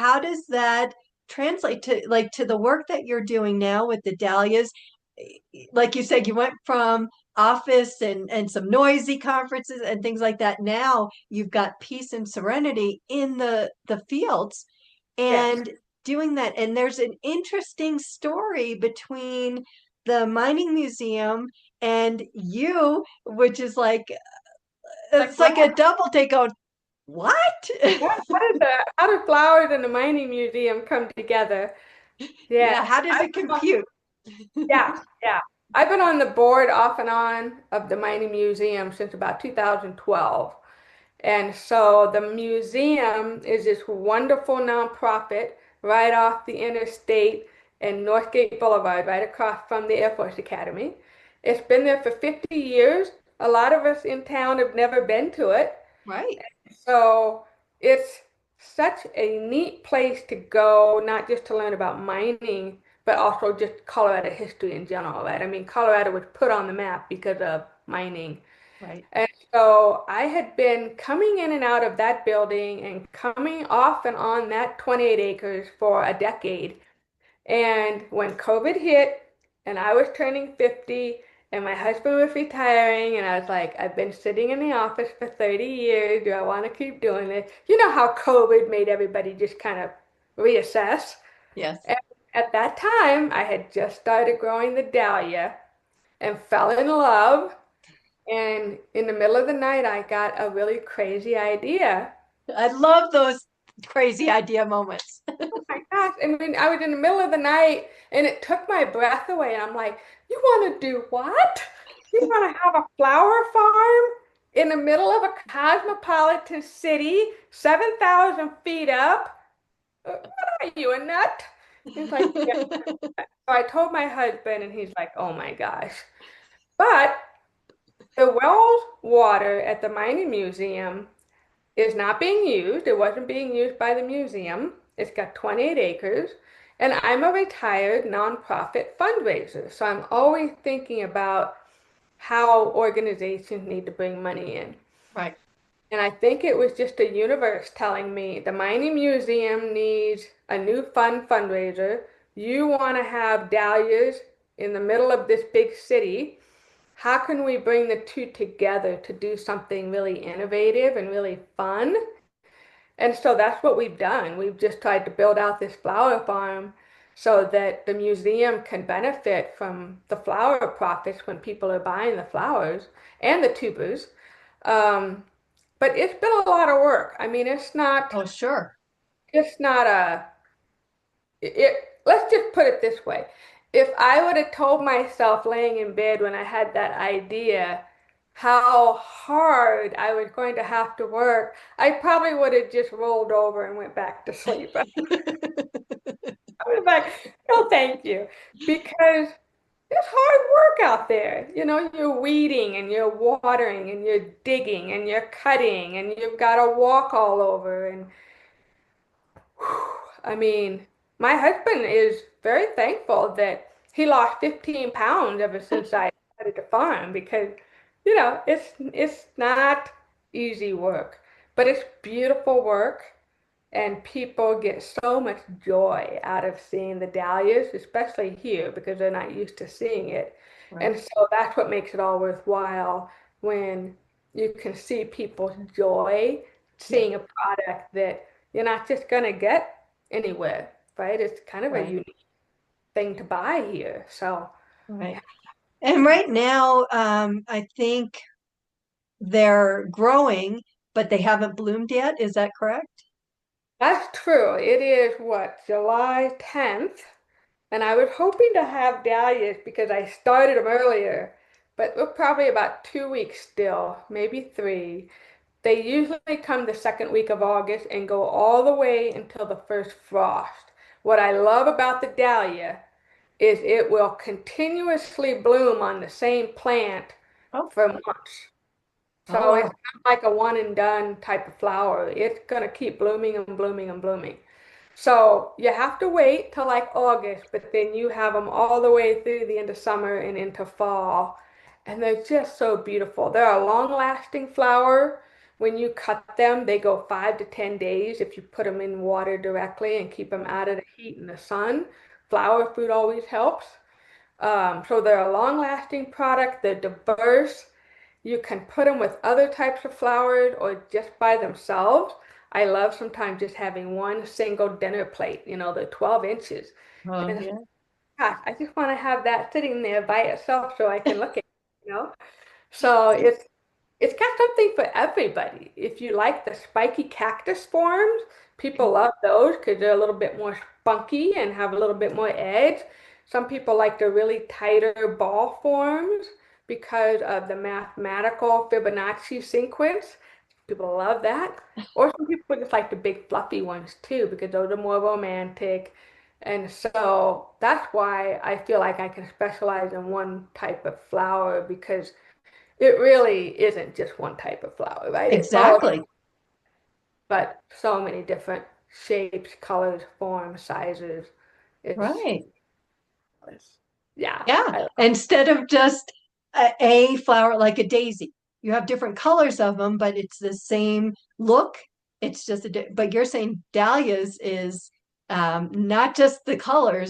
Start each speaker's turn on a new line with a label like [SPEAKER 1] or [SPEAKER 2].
[SPEAKER 1] how does that translate to the work that you're doing now with the Dahlias? Like you said, you went from office and some noisy conferences and things like that. Now you've got peace and serenity in the fields
[SPEAKER 2] Yes.
[SPEAKER 1] and doing that. And there's an interesting story between the mining museum and you, which is like
[SPEAKER 2] Like
[SPEAKER 1] it's like
[SPEAKER 2] what?
[SPEAKER 1] a double take on what?
[SPEAKER 2] How do flowers and the mining museum come together? Yeah.
[SPEAKER 1] Yeah, how does
[SPEAKER 2] I've
[SPEAKER 1] it
[SPEAKER 2] been on,
[SPEAKER 1] compute?
[SPEAKER 2] yeah, yeah. I've been on the board off and on of the mining museum since about 2012. And so the museum is this wonderful nonprofit right off the interstate and Northgate Boulevard, right across from the Air Force Academy. It's been there for 50 years. A lot of us in town have never been to it.
[SPEAKER 1] Right.
[SPEAKER 2] So it's such a neat place to go, not just to learn about mining, but also just Colorado history in general, right? I mean, Colorado was put on the map because of mining.
[SPEAKER 1] Right.
[SPEAKER 2] And so I had been coming in and out of that building and coming off and on that 28 acres for a decade. And when COVID hit and I was turning 50 and my husband was retiring, and I was like, I've been sitting in the office for 30 years. Do I want to keep doing this? You know how COVID made everybody just kind of reassess.
[SPEAKER 1] Yes.
[SPEAKER 2] And at that time, I had just started growing the dahlia and fell in love. And in the middle of the night, I got a really crazy idea.
[SPEAKER 1] I love those crazy idea moments.
[SPEAKER 2] Oh my gosh. I mean, I was in the middle of the night and it took my breath away. And I'm like, you want to do what? You want to have a flower farm in the middle of a cosmopolitan city, 7,000 feet up? What are you, a nut? He's like, yeah. So I told my husband, and he's like, oh my gosh. But the well water at the mining museum is not being used. It wasn't being used by the museum. It's got 28 acres. And I'm a retired nonprofit fundraiser. So I'm always thinking about how organizations need to bring money in.
[SPEAKER 1] Right.
[SPEAKER 2] And I think it was just the universe telling me the mining museum needs a new fundraiser. You want to have dahlias in the middle of this big city. How can we bring the two together to do something really innovative and really fun? And so that's what we've done. We've just tried to build out this flower farm so that the museum can benefit from the flower profits when people are buying the flowers and the tubers. Um, but it's been a lot of work. I mean,
[SPEAKER 1] Oh, sure.
[SPEAKER 2] it's not let's just put it this way. If I would have told myself laying in bed when I had that idea how hard I was going to have to work, I probably would have just rolled over and went back to sleep. I was like, no, thank you. Because it's hard work out there. You know, you're weeding and you're watering and you're digging and you're cutting and you've got to walk all over. And I mean, my husband is very thankful that he lost 15 pounds ever since I started to farm because, it's not easy work, but it's beautiful work and people get so much joy out of seeing the dahlias, especially here because they're not used to seeing it.
[SPEAKER 1] Right.
[SPEAKER 2] And so that's what makes it all worthwhile when you can see people's joy
[SPEAKER 1] Yeah.
[SPEAKER 2] seeing a product that you're not just going to get anywhere, right? It's kind of a
[SPEAKER 1] Right.
[SPEAKER 2] unique thing to buy here. So,
[SPEAKER 1] Right.
[SPEAKER 2] yeah,
[SPEAKER 1] And right now, I think they're growing, but they haven't bloomed yet. Is that correct?
[SPEAKER 2] that's true. It is what, July 10th? And I was hoping to have dahlias because I started them earlier, but we're probably about 2 weeks still, maybe three. They usually come the second week of August and go all the way until the first frost. What I love about the dahlia is it will continuously bloom on the same plant
[SPEAKER 1] Oh,
[SPEAKER 2] for months.
[SPEAKER 1] oh
[SPEAKER 2] So it's
[SPEAKER 1] wow.
[SPEAKER 2] not like a one and done type of flower. It's going to keep blooming and blooming and blooming. So you have to wait till like August, but then you have them all the way through the end of summer and into fall. And they're just so beautiful. They're a long-lasting flower. When you cut them, they go 5 to 10 days if you put them in water directly and keep them out of the heat and the sun. Flower food always helps. So they're a long-lasting product. They're diverse. You can put them with other types of flowers or just by themselves. I love sometimes just having one single dinner plate, they're 12 inches.
[SPEAKER 1] Oh,
[SPEAKER 2] And
[SPEAKER 1] yeah.
[SPEAKER 2] gosh, I just want to have that sitting there by itself so I can look at it. So it's got something for everybody. If you like the spiky cactus forms, people love those because they're a little bit more spunky and have a little bit more edge. Some people like the really tighter ball forms because of the mathematical Fibonacci sequence. People love that. Or some people just like the big fluffy ones too because those are more romantic. And so that's why I feel like I can specialize in one type of flower because it really isn't just one type of flower, right? It's all,
[SPEAKER 1] Exactly.
[SPEAKER 2] but so many different shapes, colors, forms, sizes. It's,
[SPEAKER 1] Right.
[SPEAKER 2] it's yeah,
[SPEAKER 1] Yeah.
[SPEAKER 2] I,
[SPEAKER 1] Instead of just a flower like a daisy, you have different colors of them, but it's the same look. It's just but you're saying dahlias is not just the colors,